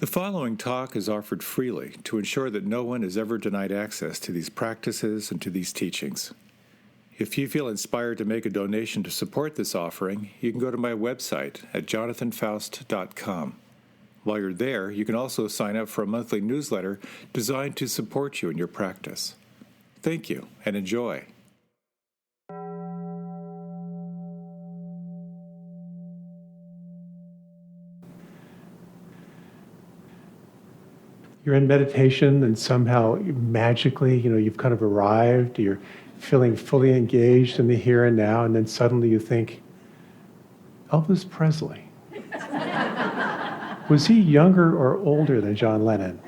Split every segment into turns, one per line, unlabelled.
The following talk is offered freely to ensure that no one is ever denied access to these practices and to these teachings. If you feel inspired to make a donation to support this offering, you can go to my website at jonathanfoust.com. While you're there, you can also sign up for a monthly newsletter designed to support you in your practice. Thank you and enjoy.
You're in meditation and somehow magically, you've kind of arrived, you're feeling fully engaged in the here and now, and then suddenly you think, Elvis Presley. Was he younger or older than John Lennon?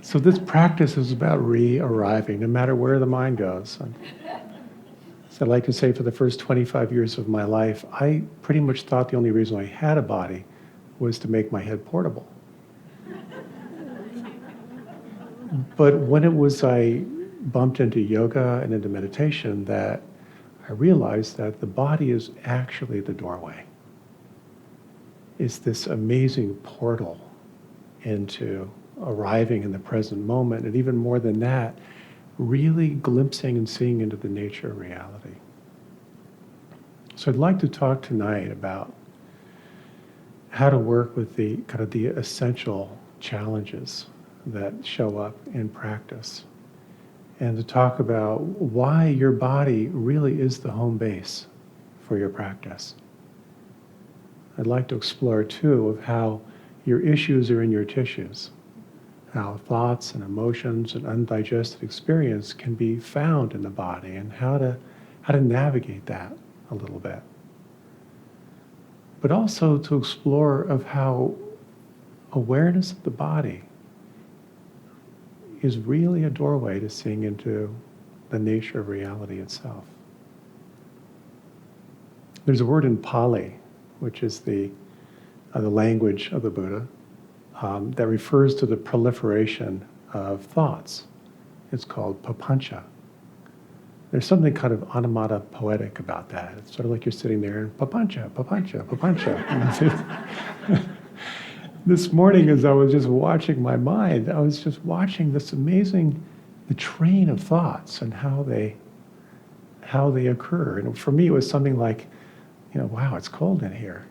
So this practice is about re-arriving, no matter where the mind goes. I like to say for the first 25 years of my life, I pretty much thought the only reason I had a body was to make my head portable. But when I bumped into yoga and into meditation, that I realized that the body is actually the doorway. It's this amazing portal into arriving in the present moment, and even more than that, really glimpsing and seeing into the nature of reality. So I'd like to talk tonight about how to work with the kind of the essential challenges that show up in practice, and to talk about why your body really is the home base for your practice. I'd like to explore too of how your issues are in your tissues, how thoughts and emotions and undigested experience can be found in the body, and how to navigate that a little bit. But also to explore of how awareness of the body is really a doorway to seeing into the nature of reality itself. There's a word in Pali, which is the language of the Buddha, that refers to the proliferation of thoughts. It's called papancha. There's something kind of onomatopoetic about that. It's sort of like you're sitting there and papancha, papancha, papancha. This morning, as I was just watching my mind, I was just watching this amazing, the train of thoughts and how they occur. And for me, it was something like, wow, it's cold in here.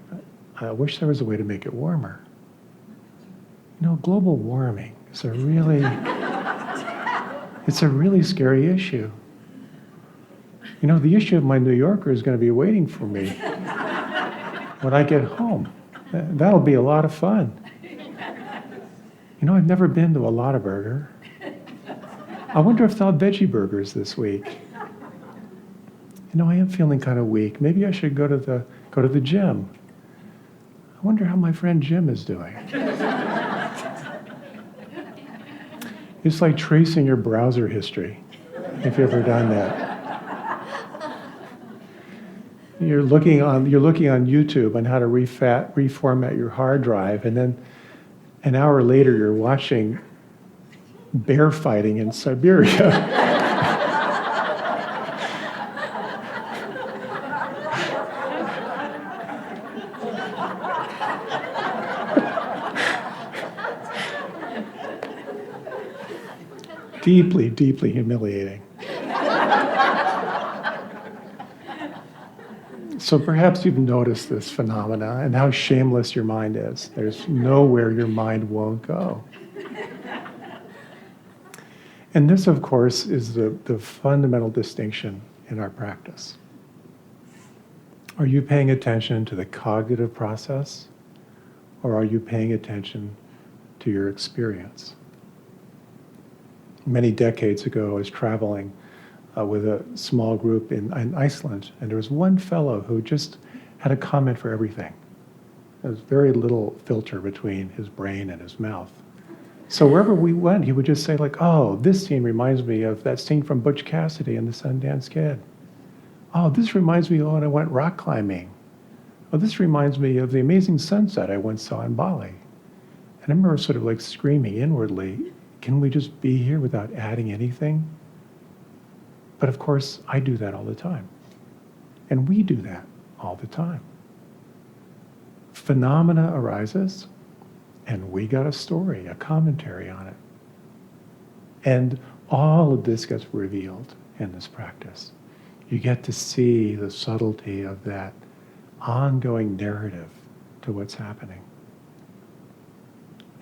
I wish there was a way to make it warmer. Global warming is it's a really scary issue. The issue of my New Yorker is going to be waiting for me when I get home. That'll be a lot of fun. I've never been to a Lotta Burger. I wonder if they'll have veggie burgers this week. I am feeling kind of weak. Maybe I should go to the gym. I wonder how my friend Jim is doing. It's like tracing your browser history, if you've ever done that. You're looking on YouTube on how to reformat your hard drive, and then an hour later you're watching bear fighting in Siberia. Deeply, deeply humiliating. So perhaps you've noticed this phenomena and how shameless your mind is. There's nowhere your mind won't go. And this, of course, is the fundamental distinction in our practice. Are you paying attention to the cognitive process, or are you paying attention to your experience? Many decades ago, I was traveling with a small group in Iceland, and there was one fellow who just had a comment for everything. There was very little filter between his brain and his mouth. So wherever we went, he would just say oh, this scene reminds me of that scene from Butch Cassidy and the Sundance Kid. Oh, this reminds me of when I went rock climbing. Oh, this reminds me of the amazing sunset I once saw in Bali. And I remember sort of screaming inwardly, can we just be here without adding anything? But of course, I do that all the time. And we do that all the time. phenomena arises, and we got a story, a commentary on it. And all of this gets revealed in this practice. You get to see the subtlety of that ongoing narrative to what's happening.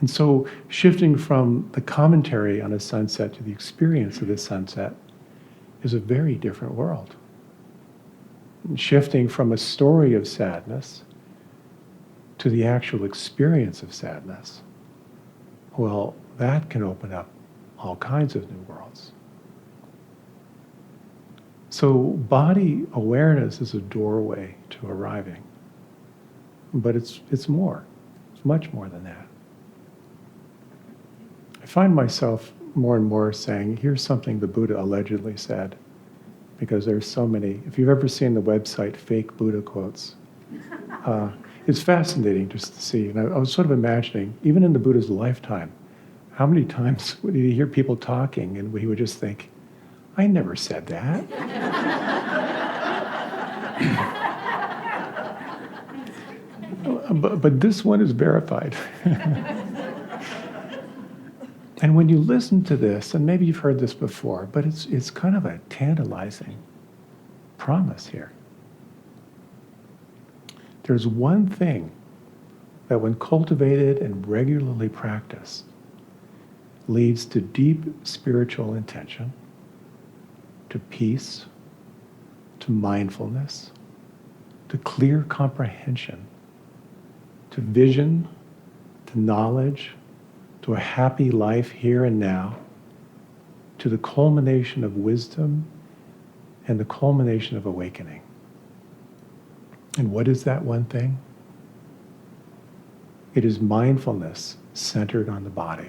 And so shifting from the commentary on a sunset to the experience of the sunset is a very different world. And shifting from a story of sadness to the actual experience of sadness, well, that can open up all kinds of new worlds. So body awareness is a doorway to arriving, but it's more. It's much more than that. I find myself more and more saying, here's something the Buddha allegedly said, because there's so many. If you've ever seen the website Fake Buddha Quotes, it's fascinating just to see. And I was sort of imagining, even in the Buddha's lifetime, how many times would you hear people talking and he would just think, I never said that. but this one is verified. And when you listen to this, and maybe you've heard this before, but it's kind of a tantalizing promise here. There's one thing that when cultivated and regularly practiced leads to deep spiritual intention, to peace, to mindfulness, to clear comprehension, to vision, to knowledge, to a happy life here and now, to the culmination of wisdom and the culmination of awakening. And what is that one thing? It is mindfulness centered on the body.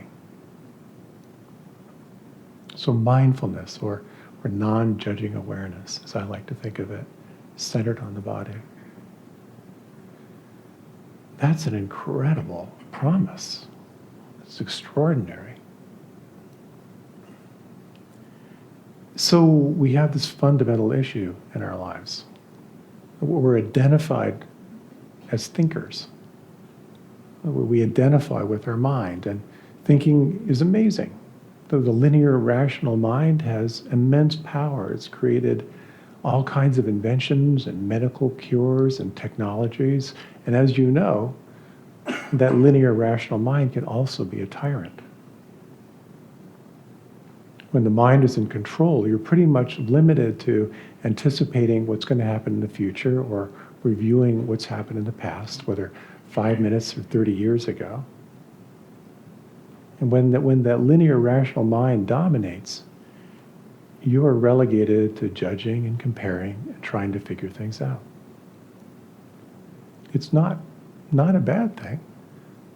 So mindfulness, or non-judging awareness, as I like to think of it, centered on the body. That's an incredible promise. It's extraordinary. So we have this fundamental issue in our lives. We're identified as thinkers. We identify with our mind, and thinking is amazing. The linear rational mind has immense power. It's created all kinds of inventions and medical cures and technologies. And as you know, that linear rational mind can also be a tyrant. When the mind is in control, you're pretty much limited to anticipating what's going to happen in the future or reviewing what's happened in the past, whether 5 minutes or 30 years ago. And when that linear rational mind dominates, you are relegated to judging and comparing and trying to figure things out. It's not a bad thing,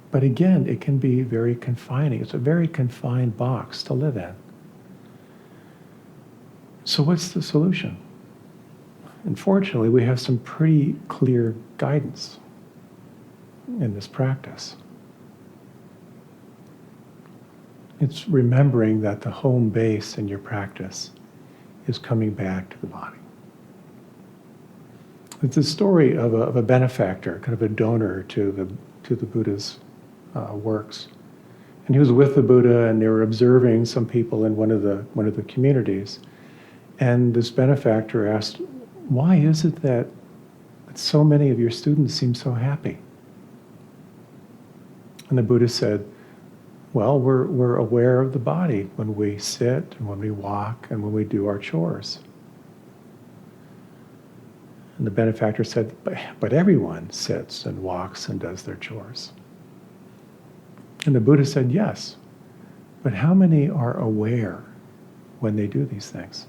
but again, it can be very confining. It's a very confined box to live in. So what's the solution? Unfortunately, we have some pretty clear guidance in this practice. It's remembering that the home base in your practice is coming back to the body. It's a story of a benefactor, kind of a donor to the Buddha's works. And he was with the Buddha, and they were observing some people in one of the communities. And this benefactor asked, "Why is it that so many of your students seem so happy?" And the Buddha said, "Well, we're aware of the body when we sit and when we walk and when we do our chores." And the benefactor said, but everyone sits and walks and does their chores. And the Buddha said, yes, but how many are aware when they do these things?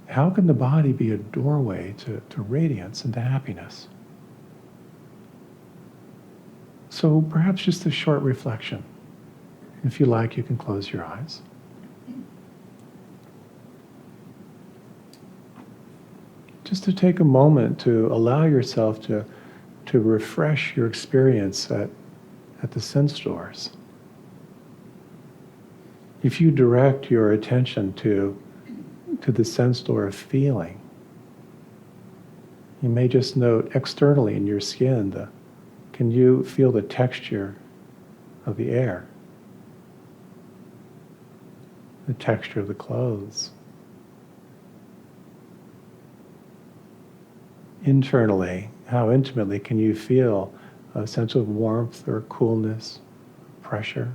How can the body be a doorway to radiance and to happiness? So perhaps just a short reflection. If you like, you can close your eyes. Just to take a moment to allow yourself to refresh your experience at the sense doors. If you direct your attention to the sense door of feeling, You may just note externally in your skin, can you feel the texture of the air? The texture of the clothes? Internally, how intimately can you feel a sense of warmth or coolness, pressure,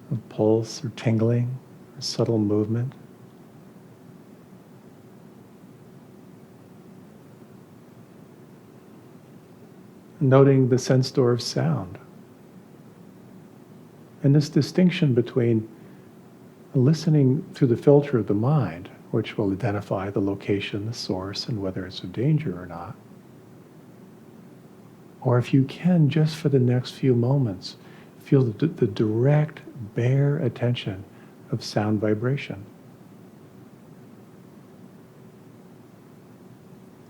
of pulse or tingling, or subtle movement? Noting the sense door of sound. And this distinction between listening through the filter of the mind, which will identify the location, the source, and whether it's a danger or not. Or if you can, just for the next few moments, feel the direct, bare attention of sound vibration.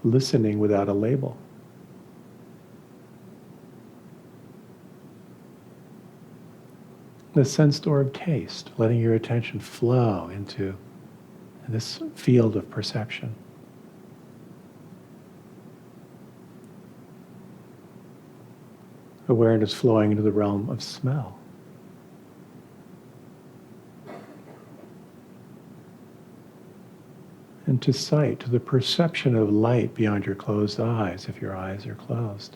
Listening without a label. The sense door of taste, letting your attention flow into this field of perception. Awareness flowing into the realm of smell. And to sight, to the perception of light beyond your closed eyes, if your eyes are closed.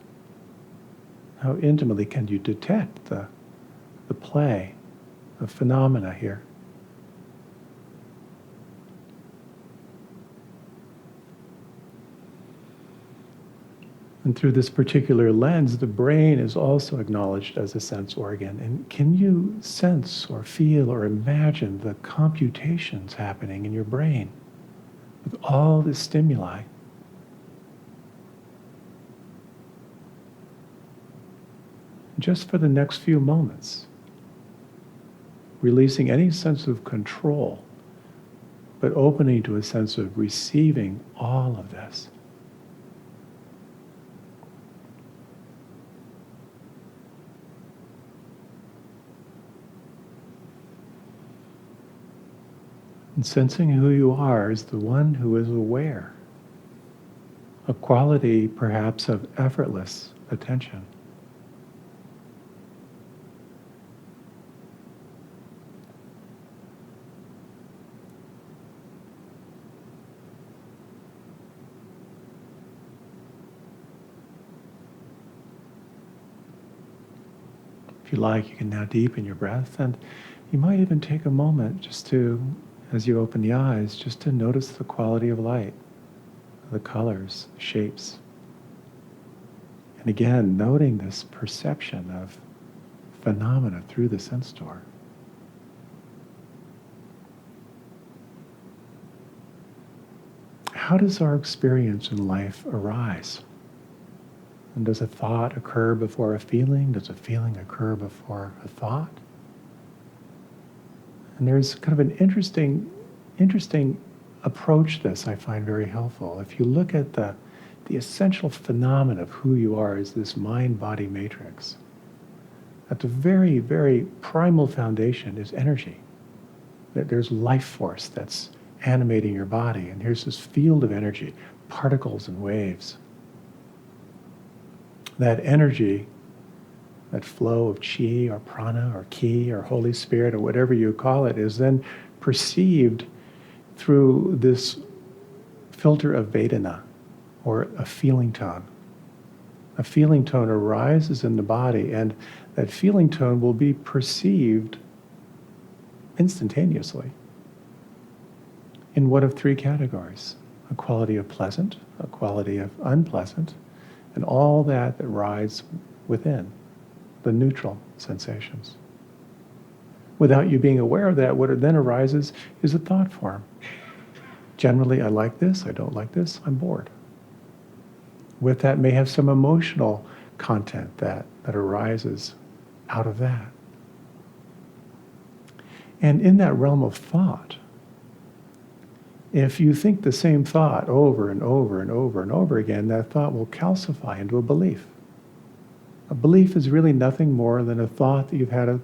How intimately can you detect the play of phenomena here? And through this particular lens, the brain is also acknowledged as a sense organ. And can you sense or feel or imagine the computations happening in your brain with all this stimuli? Just for the next few moments, releasing any sense of control, but opening to a sense of receiving all of this. And sensing who you are as the one who is aware, a quality perhaps of effortless attention. If you like, you can now deepen your breath, and you might even take a moment just to, as you open the eyes, just to notice the quality of light, the colors, the shapes. And again, noting this perception of phenomena through the sense door. How does our experience in life arise? And does a thought occur before a feeling? Does a feeling occur before a thought? And there's kind of an interesting approach to this I find very helpful. If you look at the essential phenomenon of who you are as this mind-body matrix, at the very, very primal foundation is energy. There's life force that's animating your body, and here's this field of energy, particles and waves. That energy, that flow of chi or prana or ki or Holy Spirit or whatever you call it, is then perceived through this filter of Vedana, or a feeling tone. A feeling tone arises in the body, and that feeling tone will be perceived instantaneously in one of three categories: a quality of pleasant, a quality of unpleasant, and all that rides within, the neutral sensations. Without you being aware of that, what then arises is a thought form. Generally, I like this, I don't like this, I'm bored. With that may have some emotional content that arises out of that. And in that realm of thought, if you think the same thought over and over and over and over again, that thought will calcify into a belief. A belief is really nothing more than a thought that you've had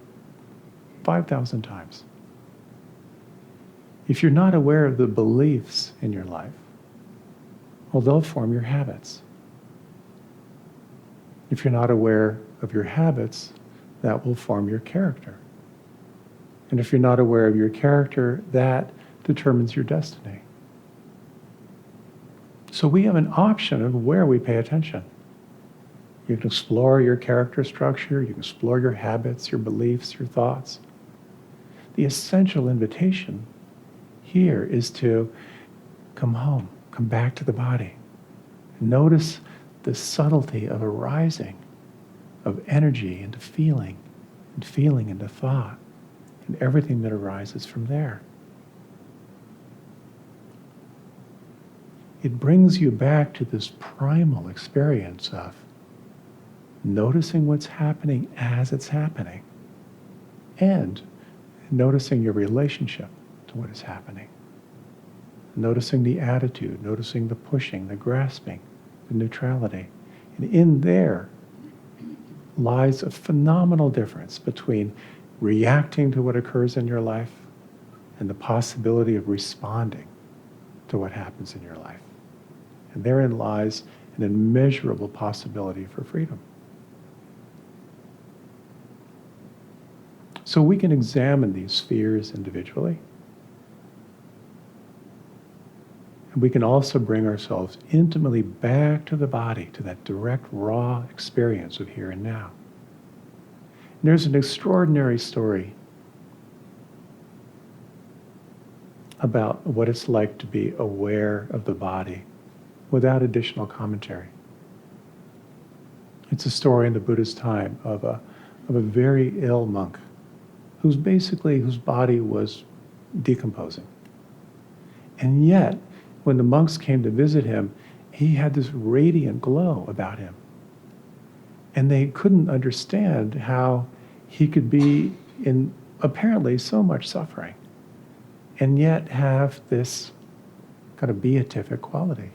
5,000 times. If you're not aware of the beliefs in your life, well, they'll form your habits. If you're not aware of your habits, that will form your character. And if you're not aware of your character, that determines your destiny. So we have an option of where we pay attention. You can explore your character structure, you can explore your habits, your beliefs, your thoughts. The essential invitation here is to come home, come back to the body. Notice the subtlety of arising of energy into feeling, and feeling into thought, and everything that arises from there. It brings you back to this primal experience of noticing what's happening as it's happening, and noticing your relationship to what is happening. Noticing the attitude, noticing the pushing, the grasping, the neutrality. And in there lies a phenomenal difference between reacting to what occurs in your life and the possibility of responding to what happens in your life. And therein lies an immeasurable possibility for freedom. So we can examine these spheres individually. And we can also bring ourselves intimately back to the body, to that direct, raw experience of here and now. And there's an extraordinary story about what it's like to be aware of the body without additional commentary. It's a story in the Buddha's time of a very ill monk whose body was decomposing. And yet, when the monks came to visit him, he had this radiant glow about him. And they couldn't understand how he could be in apparently so much suffering and yet have this kind of beatific quality.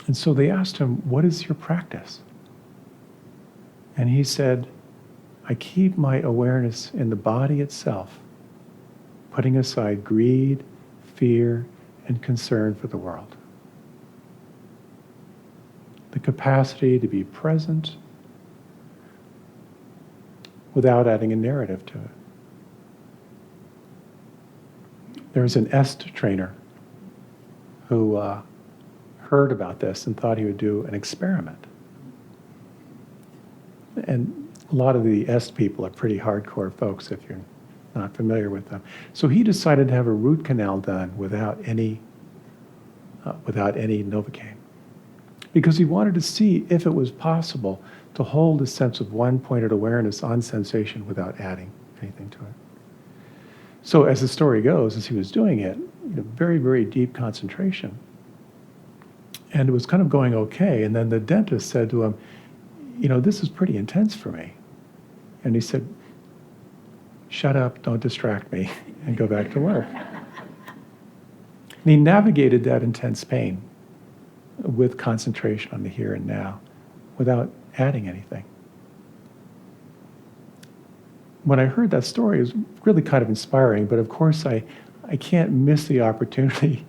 And so they asked him, what is your practice? And he said, I keep my awareness in the body itself, putting aside greed, fear, and concern for the world. The capacity to be present without adding a narrative to it. There's an EST trainer who heard about this and thought he would do an experiment. And a lot of the EST people are pretty hardcore folks if you're not familiar with them. So he decided to have a root canal done without any Novocaine, because he wanted to see if it was possible to hold a sense of one-pointed awareness on sensation without adding anything to it. So as the story goes, as he was doing it, very, very deep concentration. And it was kind of going okay. And then the dentist said to him, this is pretty intense for me. And he said, shut up, don't distract me, and go back to work. And he navigated that intense pain with concentration on the here and now without adding anything. When I heard that story, it was really kind of inspiring, but of course I can't miss the opportunity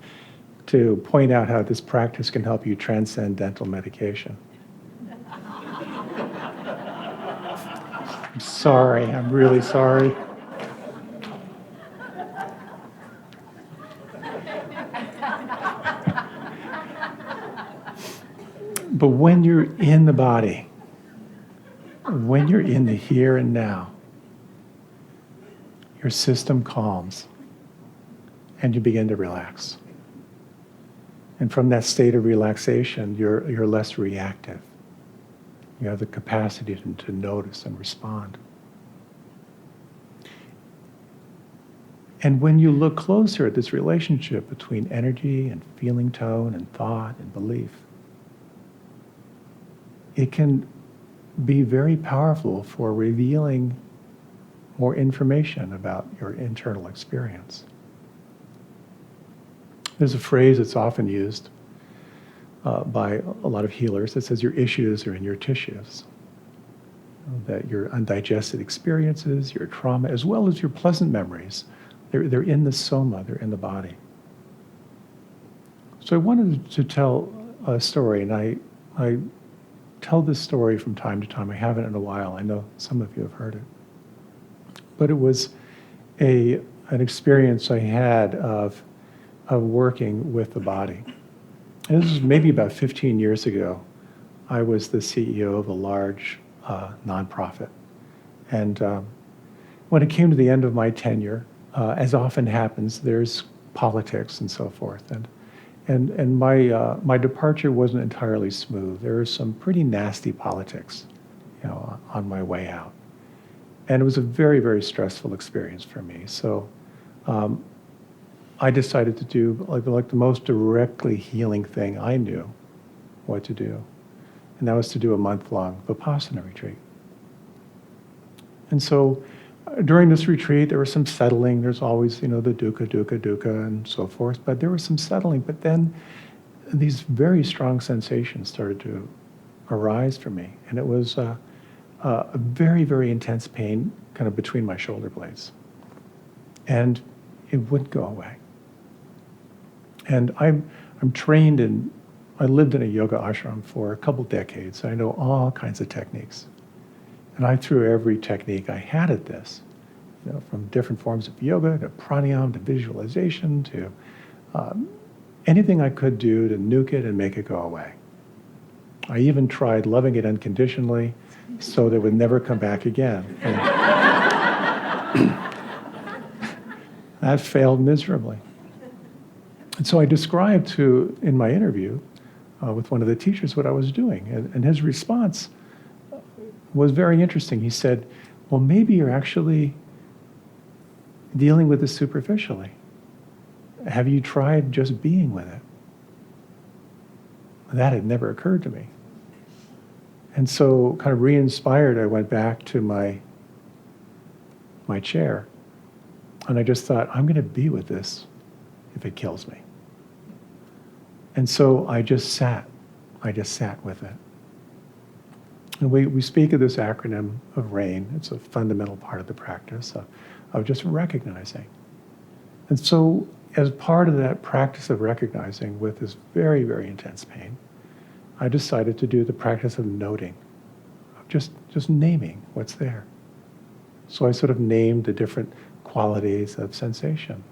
to point out how this practice can help you transcend dental medication. I'm sorry, I'm really sorry. But when you're in the body, when you're in the here and now, your system calms and you begin to relax. And from that state of relaxation, you're less reactive. You have the capacity to notice and respond. And when you look closer at this relationship between energy and feeling tone and thought and belief, it can be very powerful for revealing more information about your internal experience. There's a phrase that's often used by a lot of healers that says your issues are in your tissues. That your undigested experiences, your trauma, as well as your pleasant memories, they're in the soma, they're in the body. So I wanted to tell a story, and I tell this story from time to time. I haven't in a while. I know some of you have heard it. But it was an experience I had of working with the body. And this was maybe about 15 years ago. I was the CEO of a large nonprofit. And when it came to the end of my tenure, as often happens, there's politics and so forth. And my departure wasn't entirely smooth. There was some pretty nasty politics, on my way out. And it was a very, very stressful experience for me. So I decided to do like the most directly healing thing I knew what to do. And that was to do a month-long Vipassana retreat. And so during this retreat, there was some settling. There's always, the dukkha, and so forth. But there was some settling. But then these very strong sensations started to arise for me. And it was a very, very intense pain kind of between my shoulder blades. And it wouldn't go away. And I'm trained I lived in a yoga ashram for a couple decades. I know all kinds of techniques. And I threw every technique I had at this, from different forms of yoga to pranayama to visualization to anything I could do to nuke it and make it go away. I even tried loving it unconditionally so that it would never come back again. And that failed miserably. And so I described in my interview with one of the teachers what I was doing. And his response was very interesting. He said, well, maybe you're actually dealing with this superficially. Have you tried just being with it? That had never occurred to me. And so kind of re-inspired, I went back to my chair. And I just thought, I'm going to be with this if it kills me. And so I just sat with it. And we speak of this acronym of RAIN. It's a fundamental part of the practice of just recognizing. And so as part of that practice of recognizing with this very, very intense pain, I decided to do the practice of noting, of just naming what's there. So I sort of named the different qualities of sensation.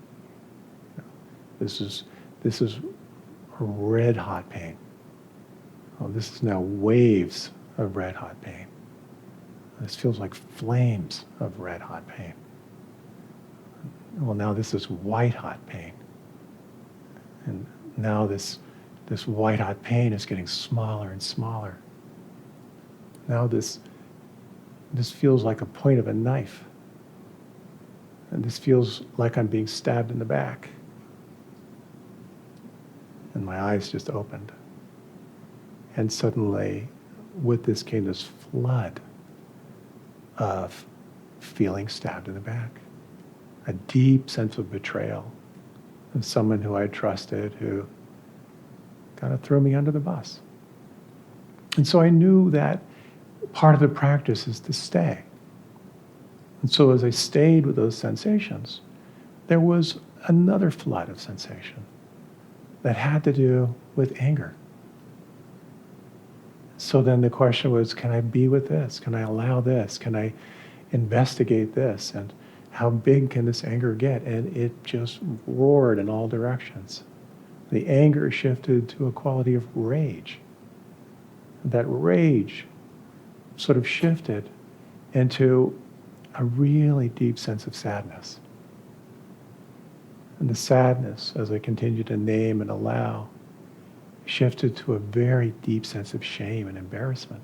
This is red hot pain. Oh, this is now waves of red hot pain. This feels like flames of red hot pain. Well, now this is white hot pain. And now this white hot pain is getting smaller and smaller. Now this feels like a point of a knife. And this feels like I'm being stabbed in the back. And my eyes just opened. And suddenly, with this came this flood of feeling stabbed in the back. A deep sense of betrayal of someone who I trusted who kind of threw me under the bus. And so I knew that part of the practice is to stay. And so as I stayed with those sensations, there was another flood of sensation that had to do with anger. So then the question was, can I be with this? Can I allow this? Can I investigate this? And how big can this anger get? And it just roared in all directions. The anger shifted to a quality of rage. That rage sort of shifted into a really deep sense of sadness. And the sadness, as I continued to name and allow, shifted to a very deep sense of shame and embarrassment.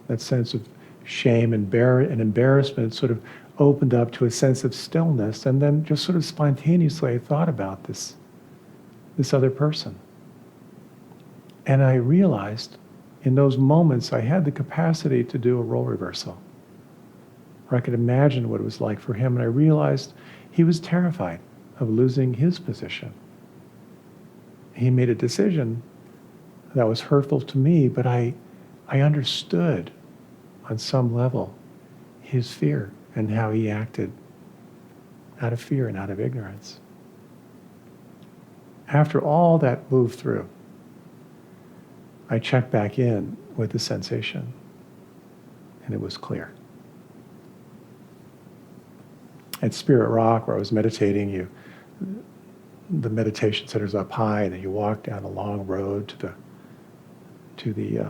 That sense of shame and embarrassment sort of opened up to a sense of stillness, and then just sort of spontaneously I thought about this other person. And I realized in those moments I had the capacity to do a role reversal, where I could imagine what it was like for him, and I realized he was terrified of losing his position. He made a decision that was hurtful to me, but I understood on some level his fear and how he acted out of fear and out of ignorance. After all that moved through, I checked back in with the sensation, and it was clear. At Spirit Rock, where I was meditating, the meditation center's up high, and then you walk down a long road to the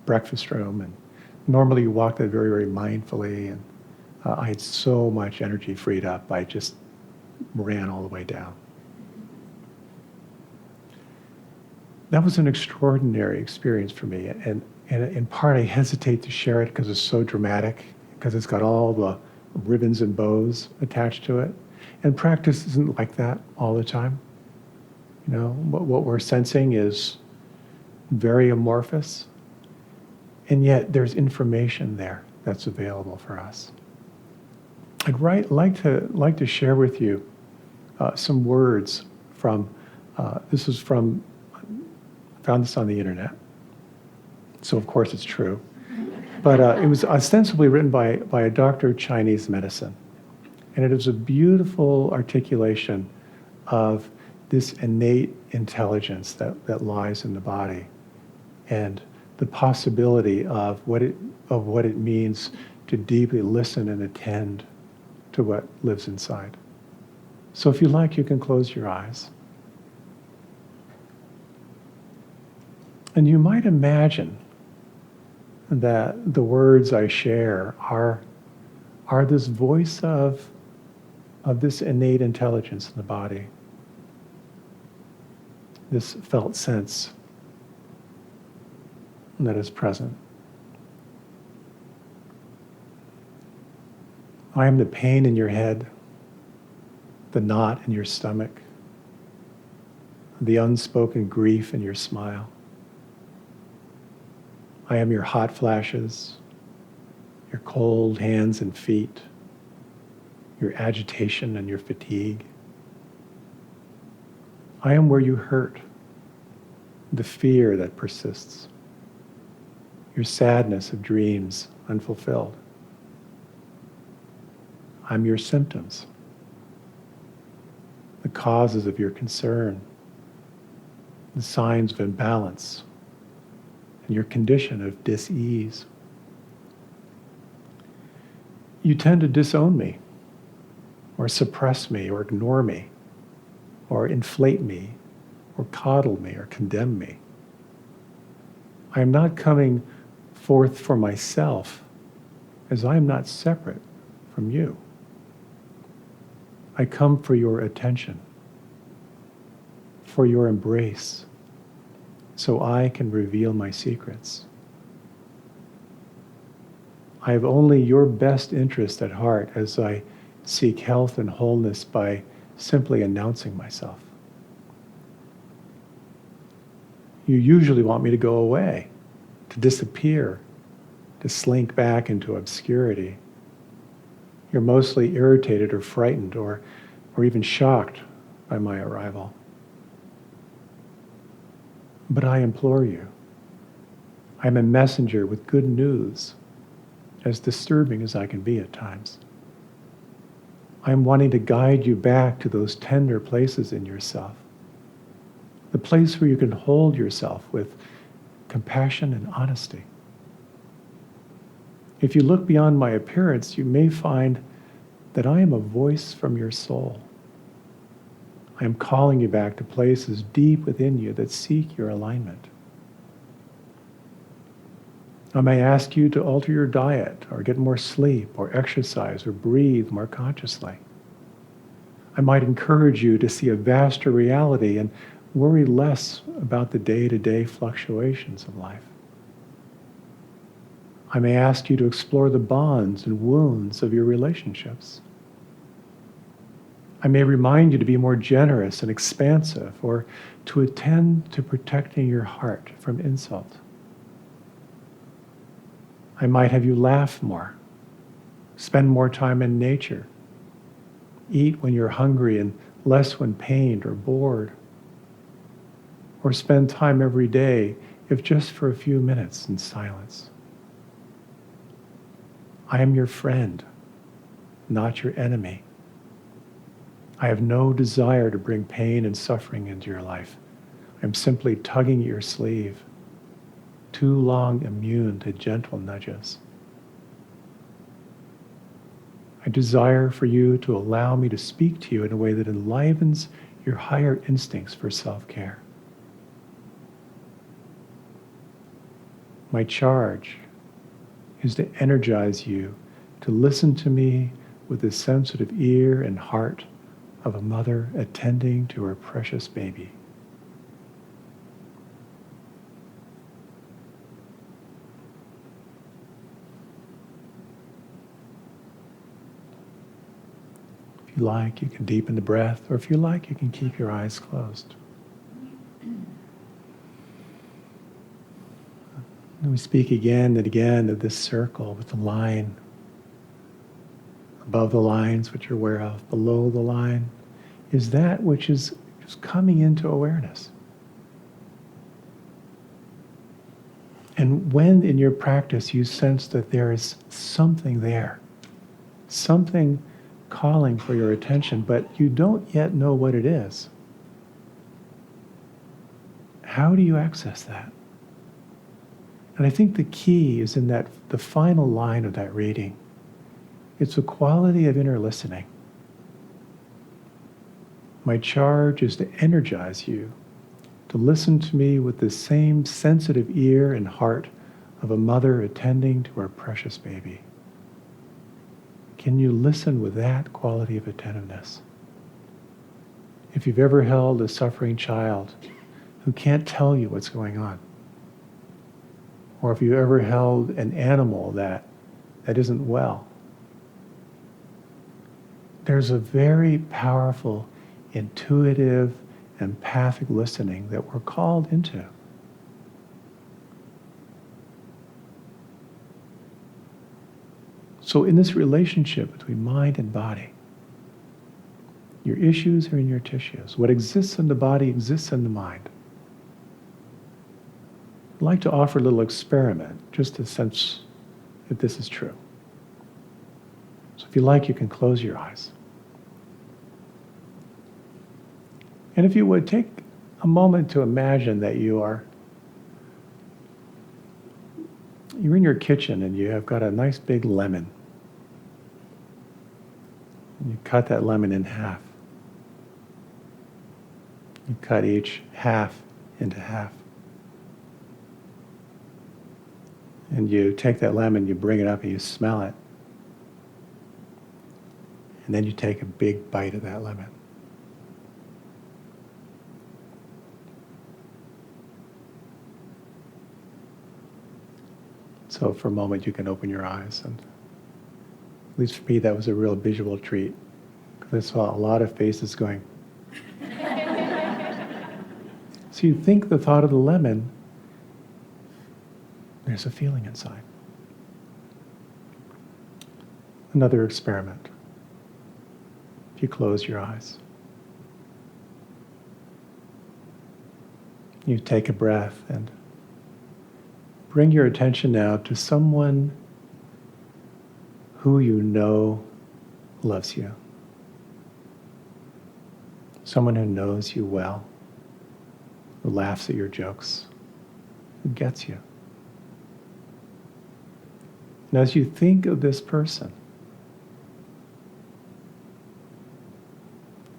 breakfast room, and normally you walk there very, very mindfully, and I had so much energy freed up, I just ran all the way down. That was an extraordinary experience for me, and in part I hesitate to share it because it's so dramatic, because it's got all the ribbons and bows attached to it. And practice isn't like that all the time. You know, what we're sensing is very amorphous, and yet there's information there that's available for us. I'd like to share with you some words from, this is from, I found this on the internet, so of course it's true. But it was ostensibly written by a doctor of Chinese medicine. And it is a beautiful articulation of this innate intelligence that lies in the body, and the possibility of what it means to deeply listen and attend to what lives inside. So if you like, you can close your eyes. And you might imagine that the words I share are this voice of this innate intelligence in the body, this felt sense that is present. I am the pain in your head, the knot in your stomach, the unspoken grief in your smile. I am your hot flashes, your cold hands and feet, your agitation and your fatigue. I am where you hurt, the fear that persists, your sadness of dreams unfulfilled. I'm your symptoms, the causes of your concern, the signs of imbalance, and your condition of dis-ease. You tend to disown me, or suppress me, or ignore me, or inflate me, or coddle me, or condemn me. I am not coming forth for myself, as I am not separate from you. I come for your attention, for your embrace, so I can reveal my secrets. I have only your best interest at heart as I seek health and wholeness by simply announcing myself. You usually want me to go away, to disappear, to slink back into obscurity. You're mostly irritated or frightened or even shocked by my arrival. But I implore you, I'm a messenger with good news, as disturbing as I can be at times. I'm wanting to guide you back to those tender places in yourself, the place where you can hold yourself with compassion and honesty. If you look beyond my appearance, you may find that I am a voice from your soul. I am calling you back to places deep within you that seek your alignment. I may ask you to alter your diet, or get more sleep, or exercise, or breathe more consciously. I might encourage you to see a vaster reality and worry less about the day-to-day fluctuations of life. I may ask you to explore the bonds and wounds of your relationships. I may remind you to be more generous and expansive, or to attend to protecting your heart from insult. I might have you laugh more, spend more time in nature, eat when you're hungry and less when pained or bored, or spend time every day, if just for a few minutes, in silence. I am your friend, not your enemy. I have no desire to bring pain and suffering into your life. I'm simply tugging at your sleeve, too long immune to gentle nudges. I desire for you to allow me to speak to you in a way that enlivens your higher instincts for self-care. My charge is to energize you to listen to me with the sensitive ear and heart of a mother attending to her precious baby. If you like, you can deepen the breath, or if you like, you can keep your eyes closed. And we speak again and again of this circle with the line above the lines which you're aware of, below the line, is that which is just coming into awareness. And when in your practice you sense that there is something there, something calling for your attention, but you don't yet know what it is, how do you access that? And I think the key is in that the final line of that reading. It's a quality of inner listening. My charge is to energize you to listen to me with the same sensitive ear and heart of a mother attending to her precious baby. Can you listen with that quality of attentiveness? If you've ever held a suffering child who can't tell you what's going on, or if you ever held an animal that isn't well, there's a very powerful, intuitive, empathic listening that we're called into. So in this relationship between mind and body, your issues are in your tissues. What exists in the body exists in the mind. I'd like to offer a little experiment, just to sense if this is true. So if you like, you can close your eyes. And if you would, take a moment to imagine that you're in your kitchen and you have got a nice big lemon. And you cut that lemon in half. You cut each half into half. And you take that lemon, you bring it up and you smell it. And then you take a big bite of that lemon. So for a moment you can open your eyes, and at least for me that was a real visual treat, because I saw a lot of faces going. So you think the thought of the lemon, there's a feeling inside. Another experiment. If you close your eyes, you take a breath and bring your attention now to someone who you know loves you. Someone who knows you well, who laughs at your jokes, who gets you. And as you think of this person,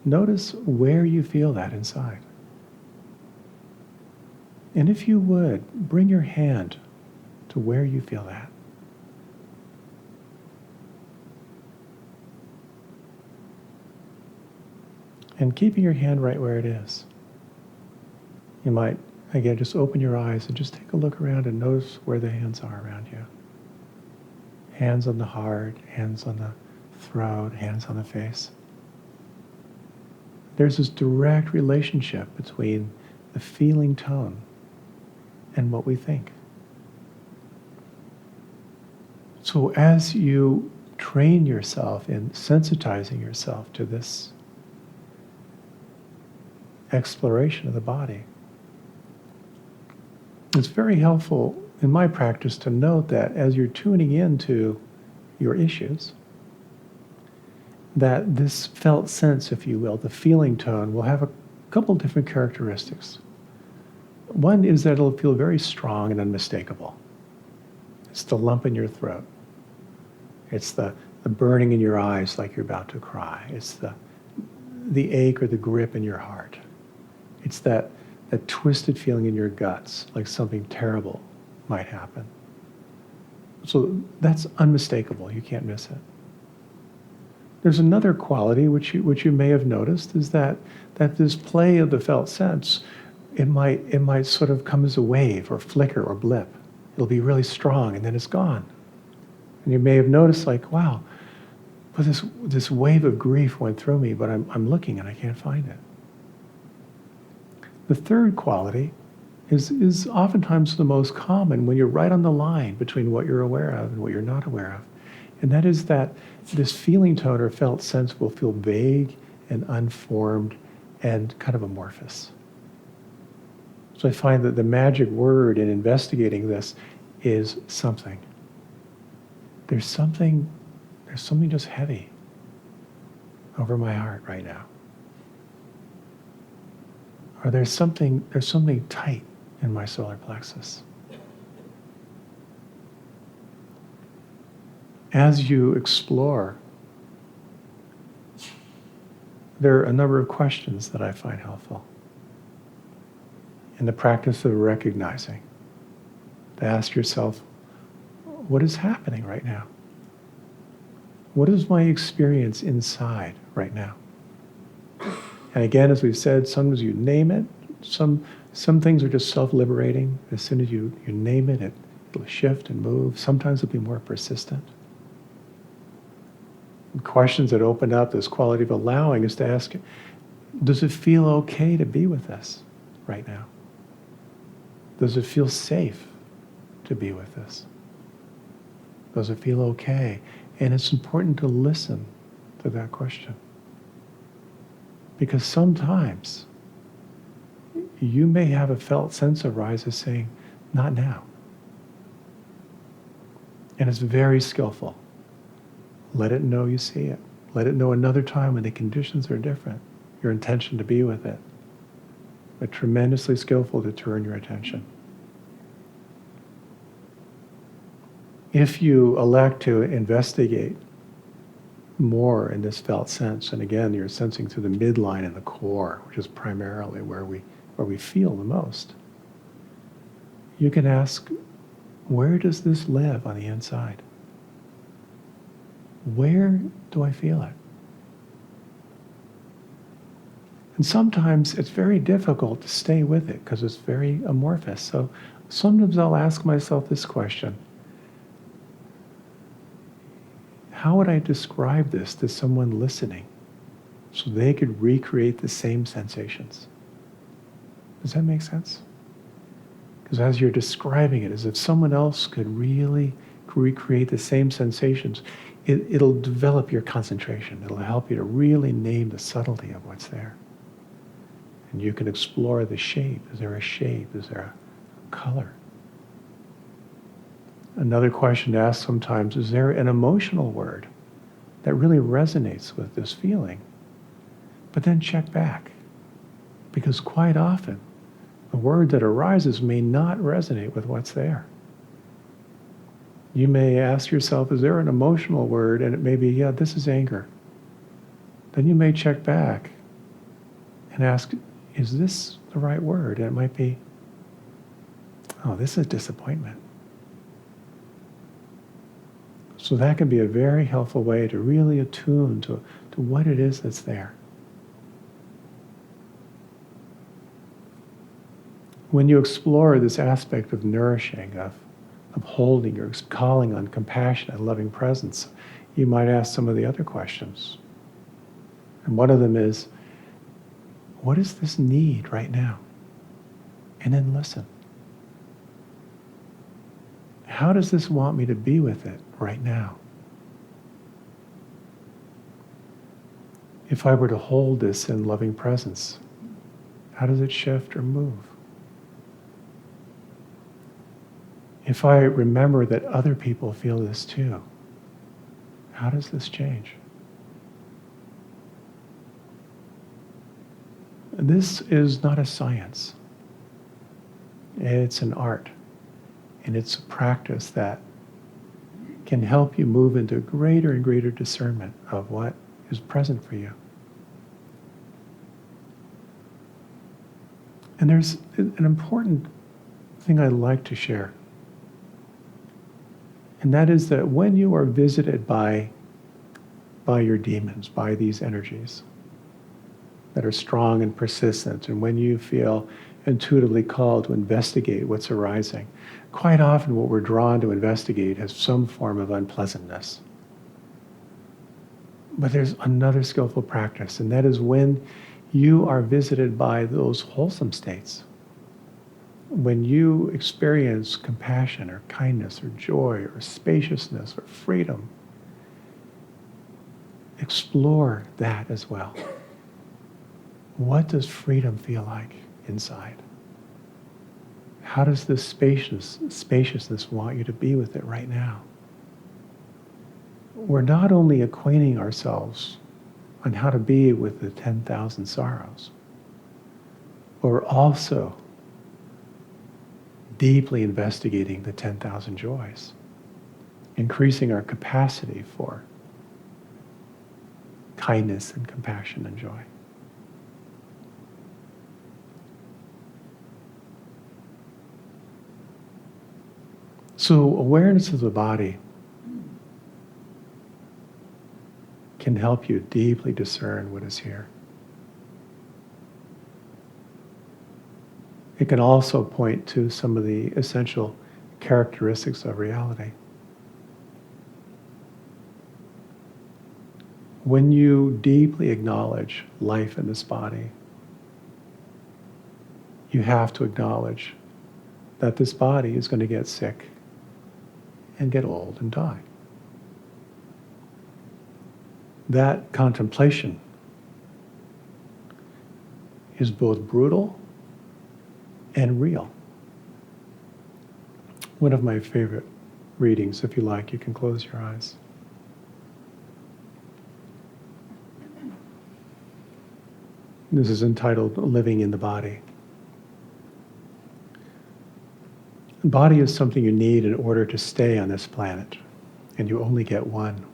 notice where you feel that inside. And if you would, bring your hand to where you feel that. And keeping your hand right where it is. You might, again, just open your eyes and just take a look around and notice where the hands are around you. Hands on the heart, hands on the throat, hands on the face. There's this direct relationship between the feeling tone and what we think. So as you train yourself in sensitizing yourself to this exploration of the body, it's very helpful in my practice to note that as you're tuning into your issues, that this felt sense, if you will, the feeling tone, will have a couple different characteristics. One is that it'll feel very strong and unmistakable. It's the lump in your throat. It's the burning in your eyes like you're about to cry. It's the ache or the grip in your heart. It's that twisted feeling in your guts, like something terrible might happen. So that's unmistakable. You can't miss it. There's another quality which you may have noticed, is that this play of the felt sense, it might sort of come as a wave or flicker or blip. It'll be really strong and then it's gone. And you may have noticed, like, wow, but this wave of grief went through me, but I'm looking and I can't find it. The third quality is oftentimes the most common when you're right on the line between what you're aware of and what you're not aware of. And that is that this feeling tone or felt sense will feel vague and unformed and kind of amorphous. So I find that the magic word in investigating this is something. There's something just heavy over my heart right now. Or there's something tight in my solar plexus. As you explore, there are a number of questions that I find helpful in the practice of recognizing. To ask yourself, what is happening right now? What is my experience inside right now? And again, as we've said, sometimes you name it. Some things are just self-liberating. As soon as you name it, it'll shift and move. Sometimes it'll be more persistent. And questions that open up this quality of allowing is to ask, does it feel okay to be with us right now? Does it feel safe to be with us? Does it feel okay? And it's important to listen to that question. Because sometimes you may have a felt sense arise as saying, not now. And it's very skillful. Let it know you see it. Let it know another time when the conditions are different, your intention to be with it. But tremendously skillful to turn your attention. If you elect to investigate more in this felt sense, and again, you're sensing through the midline and the core, which is primarily where we feel the most, you can ask, where does this live on the inside? Where do I feel it? And sometimes it's very difficult to stay with it because it's very amorphous. So sometimes I'll ask myself this question: how would I describe this to someone listening so they could recreate the same sensations? Does that make sense? Because as you're describing it, as if someone else could really recreate the same sensations, it'll develop your concentration. It'll help you to really name the subtlety of what's there. And you can explore the shape. Is there a shape? Is there a color? Another question to ask sometimes, is there an emotional word that really resonates with this feeling? But then check back. Because quite often, the word that arises may not resonate with what's there. You may ask yourself, is there an emotional word? And it may be, yeah, this is anger. Then you may check back and ask, is this the right word? And it might be, oh, this is disappointment. So that can be a very helpful way to really attune to what it is that's there. When you explore this aspect of nourishing, of holding, or calling on compassion and loving presence, you might ask some of the other questions. And one of them is, what is this need right now? And then listen. How does this want me to be with it right now? If I were to hold this in loving presence, how does it shift or move? If I remember that other people feel this too, how does this change? This is not a science. It's an art. And it's a practice that can help you move into greater and greater discernment of what is present for you. And there's an important thing I'd like to share. And that is that when you are visited by your demons, by these energies that are strong and persistent, and when you feel intuitively called to investigate what's arising, quite often what we're drawn to investigate has some form of unpleasantness. But there's another skillful practice, and that is when you are visited by those wholesome states. When you experience compassion or kindness or joy or spaciousness or freedom, explore that as well. What does freedom feel like inside? How does this spaciousness want you to be with it right now? We're not only acquainting ourselves on how to be with the 10,000 sorrows, but we're also deeply investigating the 10,000 joys, increasing our capacity for kindness and compassion and joy. So awareness of the body can help you deeply discern what is here. It can also point to some of the essential characteristics of reality. When you deeply acknowledge life in this body, you have to acknowledge that this body is going to get sick and get old and die. That contemplation is both brutal and real. One of my favorite readings, if you like, you can close your eyes. This is entitled Living in the Body. The body is something you need in order to stay on this planet, and you only get one.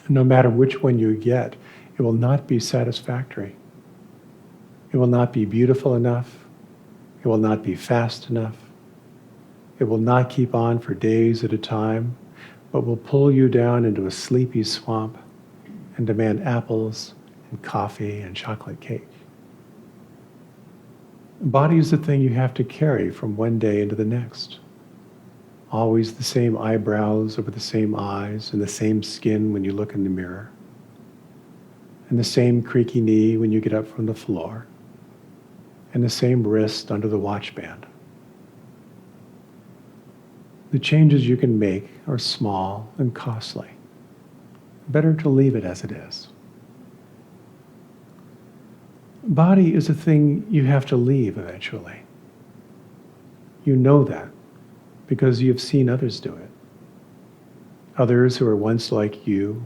No matter which one you get, it will not be satisfactory. It will not be beautiful enough. It will not be fast enough. It will not keep on for days at a time, but will pull you down into a sleepy swamp and demand apples and coffee and chocolate cake. The body is the thing you have to carry from one day into the next. Always the same eyebrows over the same eyes, and the same skin when you look in the mirror, and the same creaky knee when you get up from the floor, and the same wrist under the watch band. The changes you can make are small and costly. Better to leave it as it is. Body is a thing you have to leave eventually. You know that because you've seen others do it. Others who were once like you,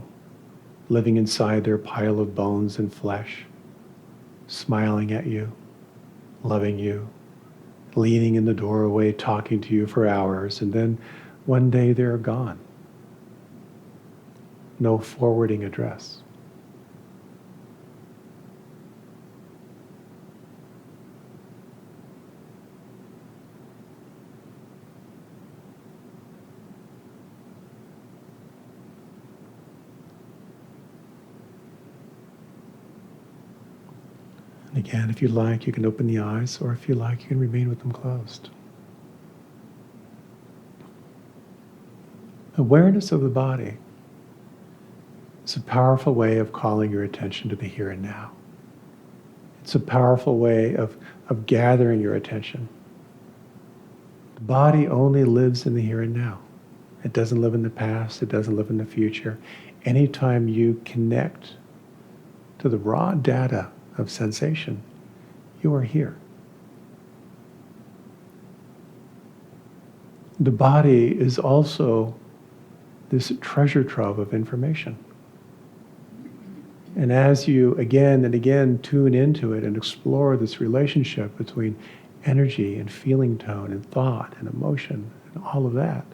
living inside their pile of bones and flesh, smiling at you, loving you, leaning in the doorway, talking to you for hours, and then one day they're gone. No forwarding address. And again, if you like, you can open the eyes, or if you like, you can remain with them closed. Awareness of the body is a powerful way of calling your attention to the here and now. It's a powerful way of gathering your attention. The body only lives in the here and now. It doesn't live in the past. It doesn't live in the future. Anytime you connect to the raw data of sensation, you are here. The body is also this treasure trove of information. And as you again and again tune into it and explore this relationship between energy and feeling tone and thought and emotion and all of that,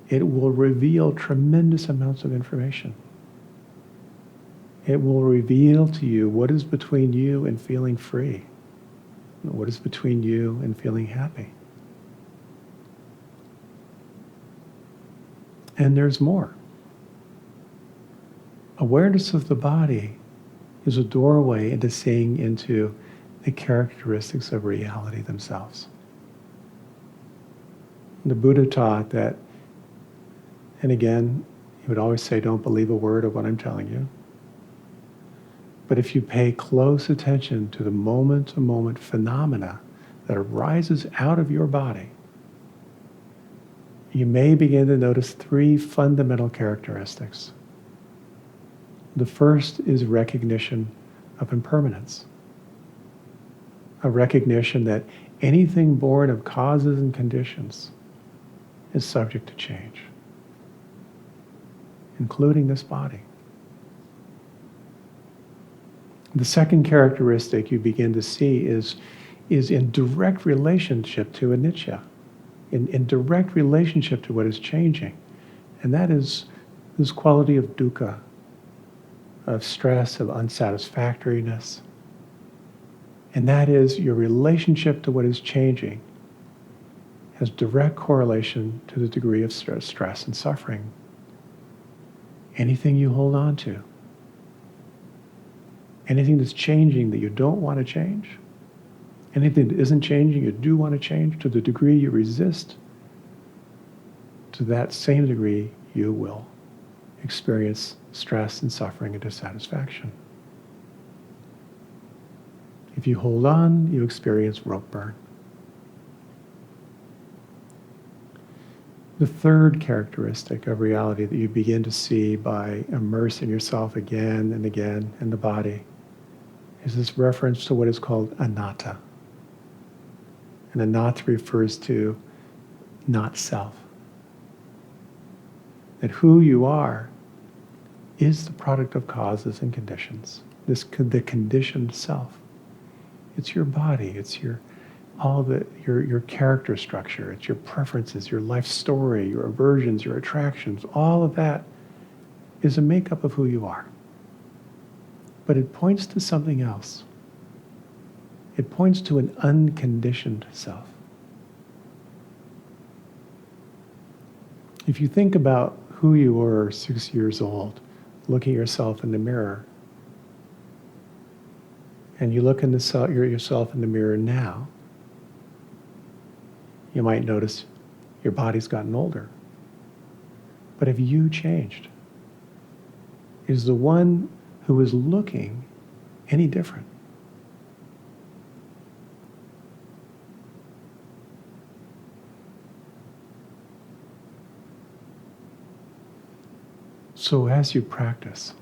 it will reveal tremendous amounts of information. It will reveal to you what is between you and feeling free, what is between you and feeling happy. And there's more. Awareness of the body is a doorway into seeing into the characteristics of reality themselves. The Buddha taught that, and again, he would always say, don't believe a word of what I'm telling you. But if you pay close attention to the moment-to-moment phenomena that arises out of your body, you may begin to notice three fundamental characteristics. The first is recognition of impermanence. A recognition that anything born of causes and conditions is subject to change, including this body. The second characteristic you begin to see is in direct relationship to anicca, in direct relationship to what is changing. And that is this quality of dukkha, of stress, of unsatisfactoriness. And that is your relationship to what is changing has direct correlation to the degree of stress and suffering. Anything you hold on to, anything that's changing that you don't want to change, anything that isn't changing you do want to change, to the degree you resist, to that same degree you will experience stress and suffering and dissatisfaction. If you hold on, you experience rope burn. The third characteristic of reality that you begin to see by immersing yourself again and again in the body is this reference to what is called anatta. And anatta refers to not self. That who you are is the product of causes and conditions. The conditioned self. It's your body. It's your character structure. It's your preferences, your life story, your aversions, your attractions. All of that is a makeup of who you are. But it points to something else. It points to an unconditioned self. If you think about who you were 6 years old, looking at yourself in the mirror, and you look in yourself in the mirror now, you might notice your body's gotten older. But have you changed? Is the one who is looking any different? So as you practice,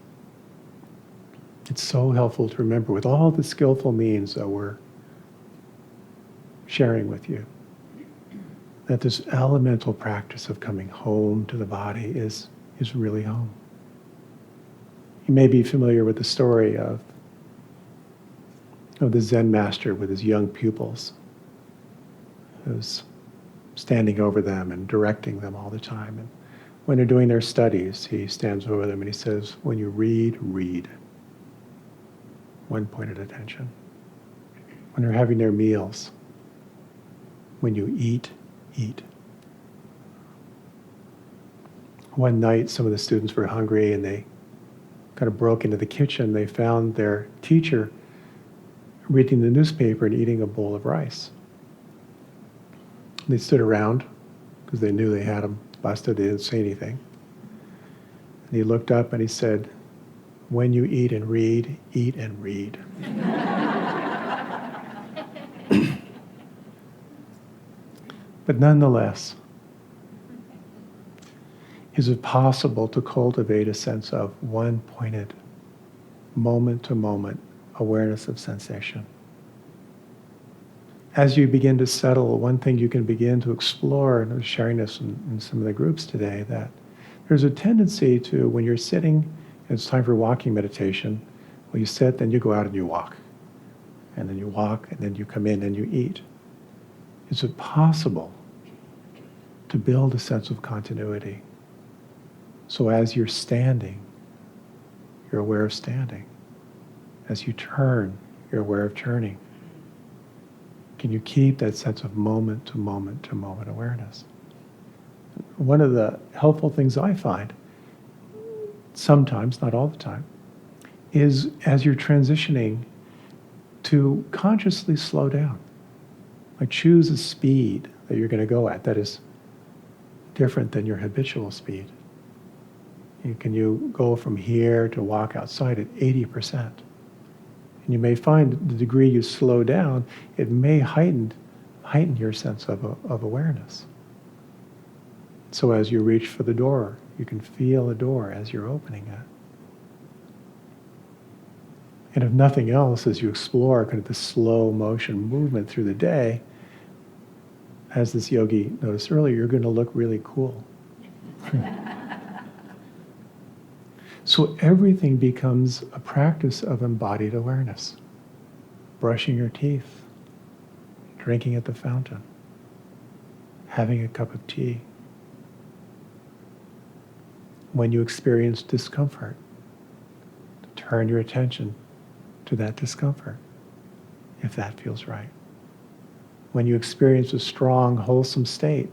it's so helpful to remember with all the skillful means that we're sharing with you, that this elemental practice of coming home to the body is really home. You may be familiar with the story of the Zen master with his young pupils, who's standing over them and directing them all the time. And when they're doing their studies, he stands over them and he says, when you read, read. One pointed attention. When they're having their meals, when you eat, eat. One night, some of the students were hungry and they kind of broke into the kitchen. They found their teacher reading the newspaper and eating a bowl of rice. They stood around because they knew they had him busted. They didn't say anything. And he looked up and he said, when you eat and read, eat and read. But nonetheless, is it possible to cultivate a sense of one-pointed, moment-to-moment awareness of sensation? As you begin to settle, one thing you can begin to explore, and I was sharing this in some of the groups today, that there's a tendency to, when you're sitting It's time for walking meditation. Well, you sit, then you go out and you walk. And then you walk, and then you come in and you eat. Is it possible to build a sense of continuity? So as you're standing, you're aware of standing. As you turn, you're aware of turning. Can you keep that sense of moment to moment to moment awareness? One of the helpful things I find, sometimes, not all the time, is as you're transitioning to consciously slow down. Like choose a speed that you're going to go at that is different than your habitual speed. Can you go from here to walk outside at 80%? And you may find the degree you slow down, it may heighten your sense of awareness. So as you reach for the door, you can feel the door as you're opening it. And if nothing else, as you explore kind of the slow motion movement through the day, as this yogi noticed earlier, you're going to look really cool. So everything becomes a practice of embodied awareness. Brushing your teeth, drinking at the fountain, having a cup of tea. When you experience discomfort, turn your attention to that discomfort, if that feels right. When you experience a strong, wholesome state,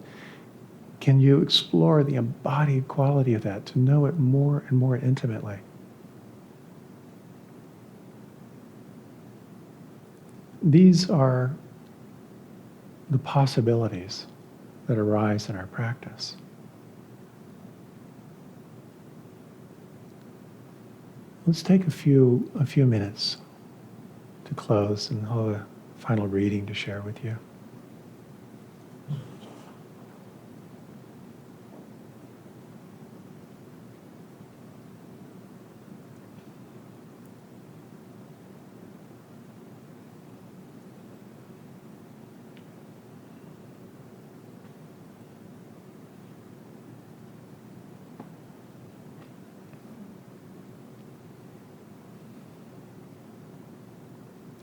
can you explore the embodied quality of that to know it more and more intimately? These are the possibilities that arise in our practice. Let's take a few minutes to close, and I'll have a final reading to share with you.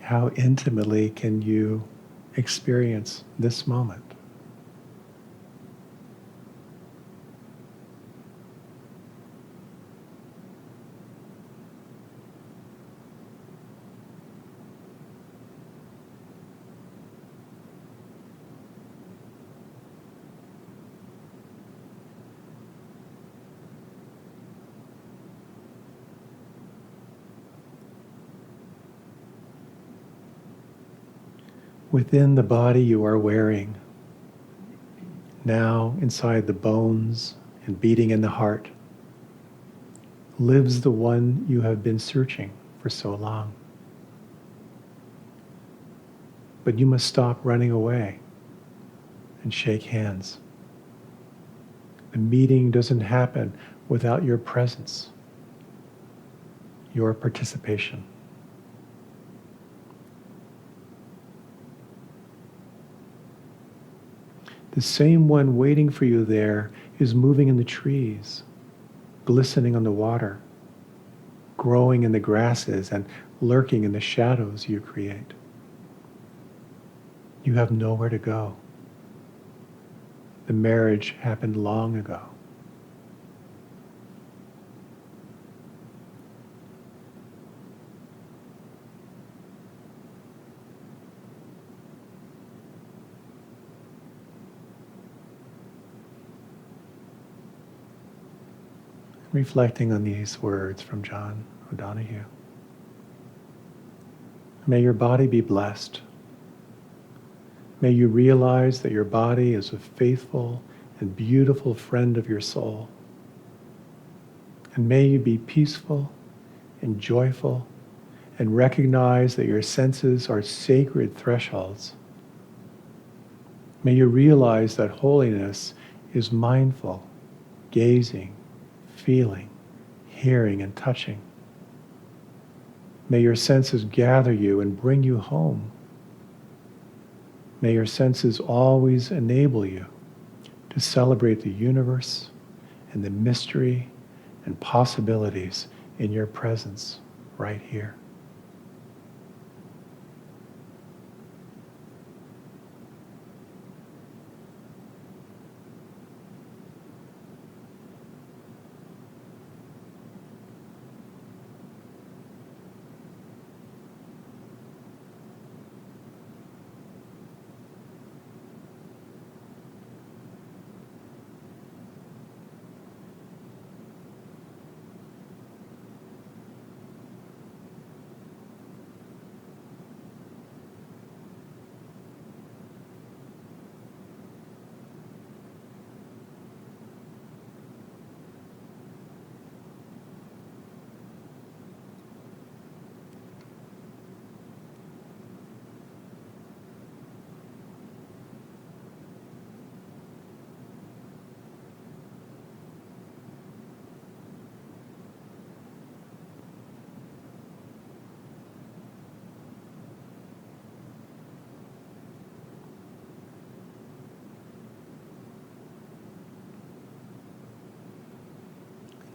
How intimately can you experience this moment? Within the body you are wearing, now inside the bones and beating in the heart, lives the one you have been searching for so long. But you must stop running away and shake hands. The meeting doesn't happen without your presence, your participation. The same one waiting for you there is moving in the trees, glistening on the water, growing in the grasses, and lurking in the shadows you create. You have nowhere to go. The marriage happened long ago. Reflecting on these words from John O'Donohue. May your body be blessed. May you realize that your body is a faithful and beautiful friend of your soul. And may you be peaceful and joyful and recognize that your senses are sacred thresholds. May you realize that holiness is mindful, gazing, feeling, hearing, and touching. May your senses gather you and bring you home. May your senses always enable you to celebrate the universe and the mystery and possibilities in your presence right here.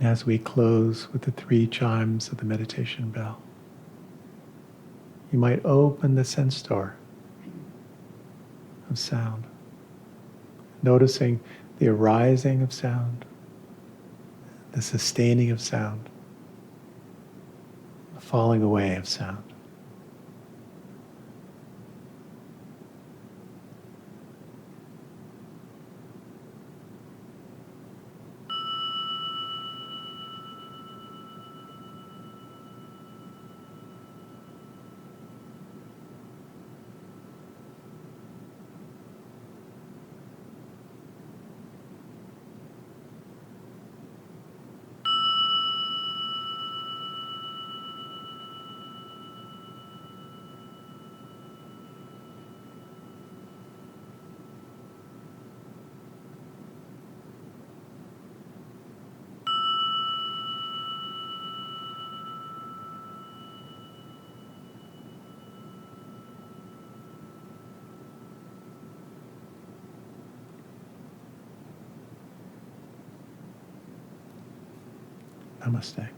And as we close with the 3 chimes of the meditation bell, you might open the sense door of sound, noticing the arising of sound, the sustaining of sound, the falling away of sound. Namaste.